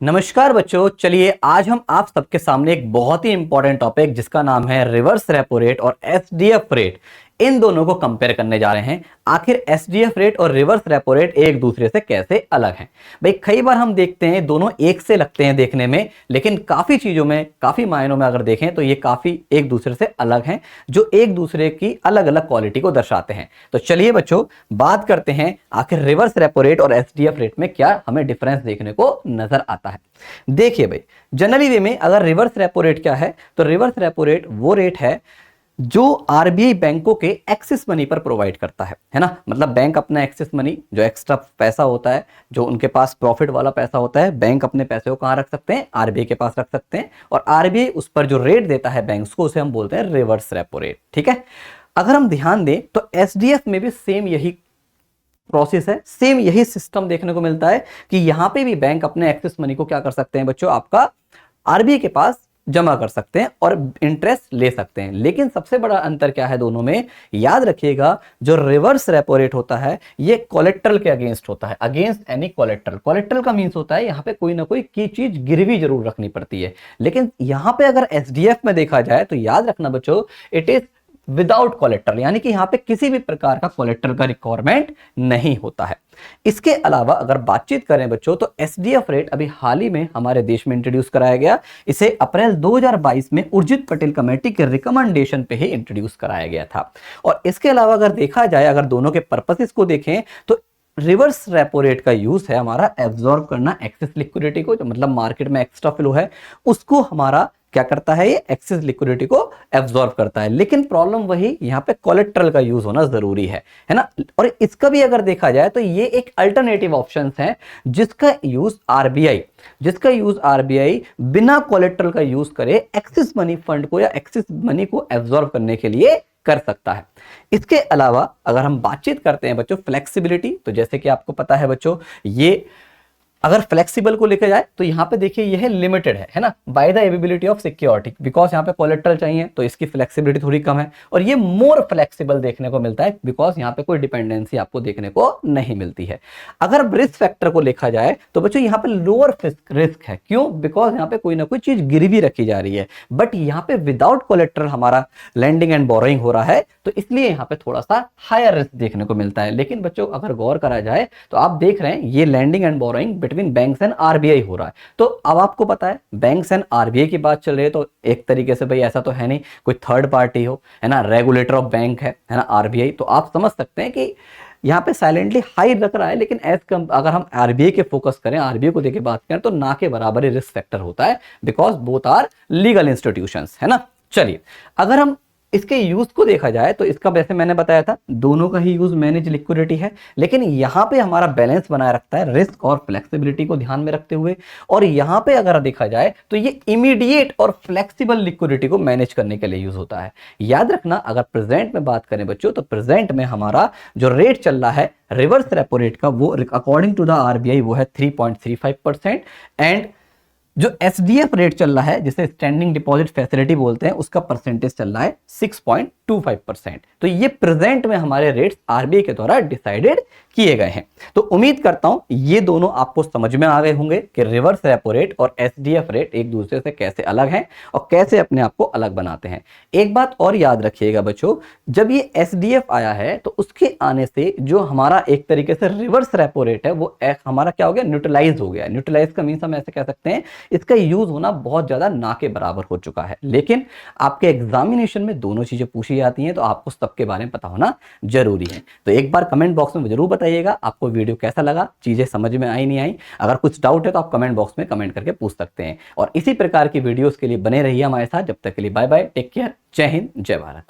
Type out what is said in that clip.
नमस्कार बच्चों, चलिए आज हम आप सबके सामने एक बहुत ही इंपॉर्टेंट टॉपिक जिसका नाम है रिवर्स रेपो रेट और एसडीएफ रेट, इन दोनों को कंपेयर करने जा रहे हैं। आखिर एसडीएफ रेट और रिवर्स रेपो रेट एक दूसरे से कैसे अलग हैं। भाई कई बार हम देखते हैं दोनों एक से लगते हैं देखने में, लेकिन काफी चीजों में, काफी मायनों में अगर देखें तो ये काफी एक दूसरे से अलग हैं, जो एक दूसरे की अलग अलग क्वालिटी को दर्शाते हैं। तो चलिए बच्चों बात करते हैं आखिर रिवर्स रेपो रेट और एसडीएफ रेट में क्या हमें डिफरेंस देखने को नजर आता है। देखिए भाई, जनरली वे में अगर रिवर्स रेपो रेट क्या है, तो रिवर्स रेपो रेट वो रेट है जो आरबीआई बैंकों के एक्सेस मनी पर प्रोवाइड करता है ना। मतलब बैंक अपना एक्सेस मनी, जो एक्स्ट्रा पैसा होता है, जो उनके पास प्रॉफिट वाला पैसा होता है, बैंक अपने पैसे को कहां रख सकते हैं, आरबीआई के पास रख सकते हैं, और आरबीआई उस पर जो रेट देता है बैंक्स को, उसे हम बोलते हैं रिवर्स रेपो रेट। ठीक है, अगर हम ध्यान दें तो एसडीएफ में भी सेम यही प्रोसेस है, सेम यही सिस्टम देखने को मिलता है कि यहां पे भी बैंक अपने एक्सेस मनी को क्या कर सकते हैं बच्चों, आपका आरबीआई के पास जमा कर सकते हैं और इंटरेस्ट ले सकते हैं। लेकिन सबसे बड़ा अंतर क्या है दोनों में, याद रखिएगा, जो रिवर्स रेपो रेट होता है ये कोलेट्रल के अगेंस्ट होता है, अगेंस्ट एनी कोलेट्रल। कोलेट्रल का मींस होता है यहां पे कोई ना कोई की चीज गिरवी जरूर रखनी पड़ती है। लेकिन यहां पे अगर एसडीएफ में देखा जाए तो याद रखना बच्चों, इट इज विदाउट कोलेट्रल, यानी कि यहां पे किसी भी प्रकार का कोलेट्रल का रिक्वायरमेंट नहीं होता है। इसके अलावा अगर बातचीत करें बच्चों, तो एसडीएफ रेट अभी हाल ही में हमारे देश में इंट्रोड्यूस कराया गया। इसे अप्रैल 2022 में उर्जित पटेल कमेटी के रिकमेंडेशन पे ही इंट्रोड्यूस कराया गया था। और इसके अलावा अगर देखा जाए, अगर दोनों के पर्पसेस को देखें, तो रिवर्स रेपो रेट का यूज है हमारा एब्जॉर्ब करना एक्सेस लिक्विडिटी को, जो मतलब मार्केट में एक्स्ट्रा फ्लो है उसको हमारा क्या करता है, ये एक्सेस लिक्विडिटी को एब्जॉर्ब करता है। लेकिन प्रॉब्लम वही, यहाँ पे कोलेट्रल का यूज होना जरूरी है ना। और इसका भी अगर देखा जाए तो ये एक अल्टरनेटिव ऑप्शन है जिसका यूज आरबीआई बिना कोलेट्रल का यूज करे एक्सेस मनी फंड को या एक्सेस मनी को एब्जॉर्ब करने के लिए कर सकता है। इसके अलावा अगर हम बातचीत करते हैं बच्चों फ्लेक्सिबिलिटी, तो जैसे कि आपको पता है बच्चों, ये अगर फ्लेक्सिबल को लेकर जाए तो यहां पे देखिए यह लिमिटेड है ना, by the ability of security, because यहां पे कोलेट्रल चाहिए तो इसकी फ्लेक्सिबिलिटी थोड़ी कम है। और ये मोर फ्लेक्सिबल देखने को मिलता है बिकॉज यहां पे कोई डिपेंडेंसी आपको देखने को नहीं मिलती है। अगर रिस्क फैक्टर को देखा जाए तो बच्चों यहां पे लोअर रिस्क है। क्यों? बिकॉज यहां पे कोई ना कोई चीज गिरवी रखी जा रही है, बट यहां पे विदाउट कोलेट्रल हमारा लैंडिंग एंड बोरोइंग हो रहा है, तो इसलिए यहां पे थोड़ा सा हायर रिस्क देखने को मिलता है। लेकिन बच्चों अगर गौर करा जाए तो आप देख रहे हैं ये lending and borrowing between banks and RBI हो रहा है। तो अब आपको पता है बैंक्स एंड आरबीआई की बात चल रही है, तो एक तरीके से भाई ऐसा तो है नहीं कोई थर्ड पार्टी हो, है ना, रेगुलेटर ऑफ बैंक है ना आरबीआई, तो आप समझ सकते हैं कि यहाँ पे साइलेंटली हाई रख रहा है। लेकिन अगर हम आरबीआई के फोकस करें, आरबीआई को देके बात करें, तो ना के बराबर ही रिस्क फैक्टर होता है, because both are legal institutions, है ना। चलिए अगर हम इसके यूज को देखा जाए तो इसका, वैसे मैंने बताया था दोनों का ही यूज मैनेज लिक्विडिटी है, लेकिन यहां पे हमारा बैलेंस बनाए रखता है रिस्क और फ्लेक्सिबिलिटी को ध्यान में रखते हुए। और यहां पे अगर देखा जाए तो ये इमीडिएट और फ्लेक्सिबल लिक्विडिटी को मैनेज करने के लिए यूज होता है। याद रखना, अगर प्रेजेंट में बात करें बच्चों, तो प्रेजेंट में हमारा जो रेट चल रहा है रिवर्स रेपो रेट का, वो अकॉर्डिंग टू द आरबीआई वो है 3.35%, एंड जो एसडीएफ रेट चल रहा है, जिसे स्टैंडिंग डिपॉजिट फैसिलिटी बोलते हैं, उसका परसेंटेज चल रहा है 6.25%। तो ये प्रेजेंट में हमारे रेट्स आरबीआई के द्वारा डिसाइडेड किए गए हैं। तो उम्मीद करता हूं ये दोनों आपको समझ में आ गए होंगे कि रिवर्स रेपो रेट और एसडीएफ रेट एक दूसरे से कैसे अलग हैं और कैसे अपने आप को अलग बनाते हैं। एक बात और याद रखिएगा बच्चों, जब ये एसडीएफ आया है तो उसके आने से जो हमारा एक तरीके से रिवर्स रेपो रेट है वो हमारा क्या हो गया, न्यूट्रलाइज हो गया। न्यूट्रलाइज का मीन्स हम ऐसे कह सकते हैं इसका यूज होना बहुत ज्यादा ना के बराबर हो चुका है। लेकिन आपके एग्जामिनेशन में दोनों चीजें पूछी जाती हैं, तो आपको सबके बारे में पता होना जरूरी है। तो एक बार कमेंट बॉक्स में जरूर बताइएगा आपको वीडियो कैसा लगा, चीजें समझ में आई नहीं आई। अगर कुछ डाउट है तो आप कमेंट बॉक्स में कमेंट करके पूछ सकते हैं। और इसी प्रकार की वीडियोस के लिए बने रहिए हमारे साथ। जब तक के लिए बाय बाय, टेक केयर, जय हिंद, जय भारत।